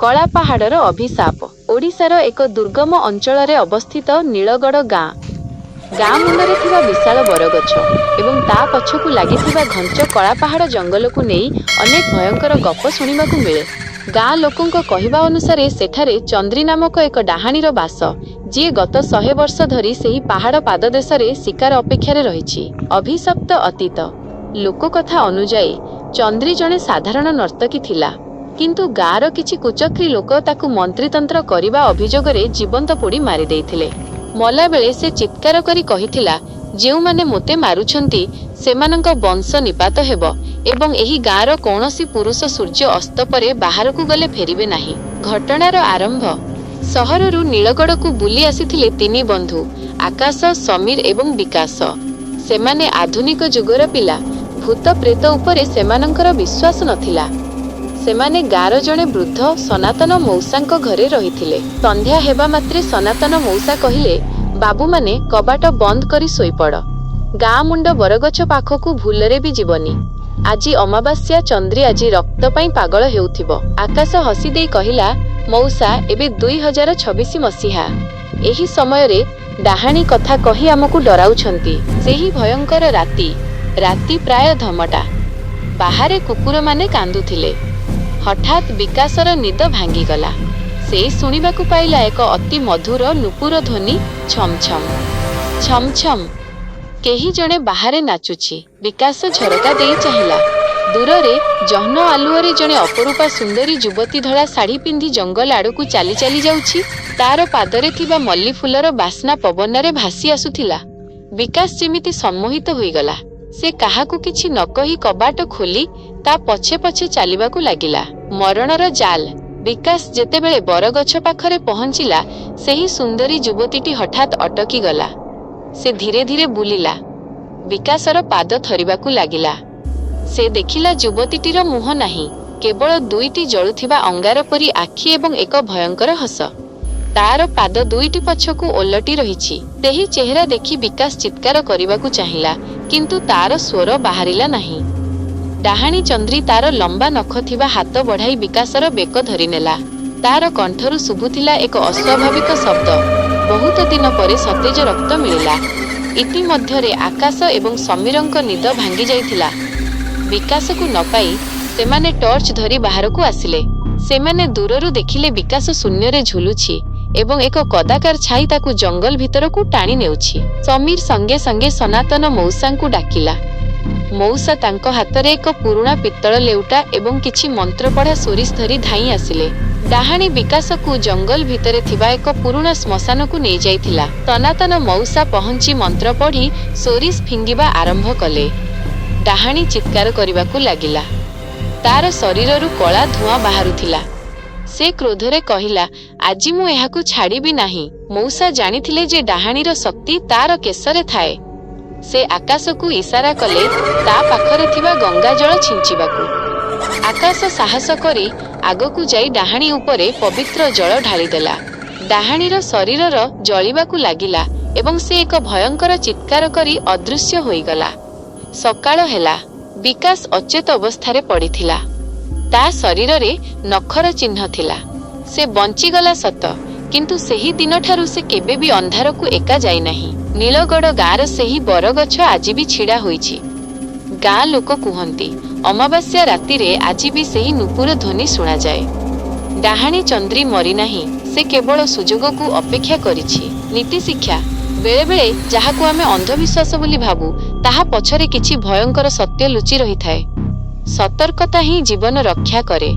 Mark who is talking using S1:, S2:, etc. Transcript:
S1: कला पहाड़र अभिशाप। ओडिशार एक दुर्गम अंचल अवस्थित नीलगढ़ गाँ मुंडरे थिबा विशाल बरगछ एवं ता पछकु लागिथिबा घंच कला पहाड़ जंगल को नहीं अनेक भयंकर गप सुनिबाकु मिले। गाँ लोकंक कहिबा अनुसारे सेठारे चंद्री नामक एक डाहाणीर बास, जी गत 100 वर्ष धरी सेही पहाड़ पाददेश रे शिकार अपेक्षा रही। अभिशप्त अतीत लोककथा अनुजाई चंद्री जने साधारण नर्तकी थिला, किंतु गाँर किछि कुचक्री लोक ताकु मंत्रीतंत्र करिबा अभियोगरे जीवंत पोड़ी मारि देइथिले। मला बेले से चित्कार करी कहिथिला, जेउ माने मोते मारुछंती सेमानंक वंश निपात हेबो एवं एही गाँर कौनसी पुरुष सूर्य अस्त परे बाहर को गले फेरिबे नाही। घटनार आरंभ सहररु नीलगढ़ को बुली आसीथिले 3 बंधु आकाश, समीर एवं विकास। सेमाने आधुनिक जुगर पिला। भूत प्रेत उपरे सेमानंकर विश्वास नथिला। सेमाने गाँर जणे वृद्ध सनातन मौसांक घरे रहिथिले। संध्या हेबा मात्रे सनातन मौसा कहिले, बाबू माने कबाट बंद करी सोईपड़। गाँ मुंड बरगछ पाखकु भूलरे भी जीवनी। आजी अमावास्या, चंद्री आजी रक्त पाई पागल हेउथिबो। आकाश हसी देई कहिला, मौसा एबे 2026 मसीहा। एही समय रे डाहाणी कथा कही आमकु डराउछंती। सेही भयंकर राती प्राय धमटा। बाहरे कुकुर माने कांदुथिले। हठात विकासर निद भांगी गला। से सुनिबाकु पाइला एक अति मधुर नुपुर ध्वनि, छम छम छम छम। केही जणे बाहरे नाचुछि। विकास झरका देई चाहिला। दूररे जहन आलुअरे जणे अपरूपा सुंदरी युवती धड़ा साड़ी पिंधि जंगल आड़कू चाली चाली जाउछि। तार पादरे थिबा मल्ली फुलर बास्ना पवनरे भासी आसुथिला। विकास जेमिति सम्मोहित होईगला। से काहाकू किछि न कहि कबाट खोली ता पछे पछे चालिबाकू लागिला। मरणर जाल। विकास जेतेबेले बरगछ पाखरे पहुंचिला, सेही सुंदरी युवतीटी हठात अटकी गला। से धीरे धीरे बुलिला। विकासर पाद थरिबाकू लागिला। से देखिला युवतीटीर मुह नाही, केवल 2टी जळुथिबा अंगार परी आखि एवं एक भयंकर हस। तार पाद 2टी पछकू ओलटी रहिछि। सेही चेहरा देखि विकास चित्कार करिबाकू चाहिला, किंतु तार स्वर बाहरिला नाही। डाहाणी चंद्री तार लंबा नख थिबा हाथ बढ़ाई विकासर बेक धरि नेला। तार कंठरू शुभुथिला एक अस्वाभाविक शब्द। बहुत दिन परे सतेज रक्त मिलिला। इति मध्यरे आकाश एवं समीरंक निद भांगी जाइथिला। विकास को न पाई सेमाने टॉर्च धरी बाहर को आसिले। सेमाने दूररू देखिले विकास शून्य रे झुलुछि एवं एक कदाकार छाई ताकू जंगल भितर को टाणी नेउछि। समीर संगे संगे सनातन मौसा को डाकिला। मौसा तांको हातरे एक पुरुणा पित्तल लेउटा एवं किछि मंत्र पढ़ा सोरिस धरी धाई आसिले। डाहाणी विकास को जंगल भितरे थिबा एक पुरुणा श्मशान को नहीं जाइथिला। सनातन मौसा पहुंची मंत्र पढ़ी सोरिस फिंगिबा आरंभ कले। डाहाणी चित्कार करिबाकू लागिला। तार शरीररू कला धुआं बाहरुथिला। से क्रोधरे कहिला, आजी मु एहाकू छाड़ीबी नाही। मौसा जानिथिले जे डाहाणीर शक्ति तार केशरे थाए। से आकाश को इशारा कले ता पाखरे थिबा गंगा जल छिंचिबाकू। आकाश साहस करी आगकू जाई डाहाणी उपरे पवित्र जल ढाली देला। डाहाणीर शरीरर जलिबाकू लागिला एवं से एक भयंकर चित्कार करी अदृश्य होईगला। सकाळ हेला। विकास अचेत अवस्थारे पड़िथिला। ता शरीर रे नखर चिन्ह थिला। से बंचीगला सत, किंतु सेही दिन ठारू से केबे भी अंधार को एका जाई नाही। नीलगढ़ गाँर सेही बरगछ आजी भी छिड़ा होईछि। गाँ लोक कुहंती, अमावास्या राति रे आजी भी सेही नुपुर ध्वनि सुना जाए। डाहाणी चंद्री मरी नाही, से केवल सुजोग को अपेक्षा करिछि। नीति शिक्षा। बेले बेले जहाकू आमे अंधविश्वास बोली भाबू, ताहा पछरे किछि भयंकर सत्य लुचि रही थाए। सतर्कता ही जीवन रक्षा करे।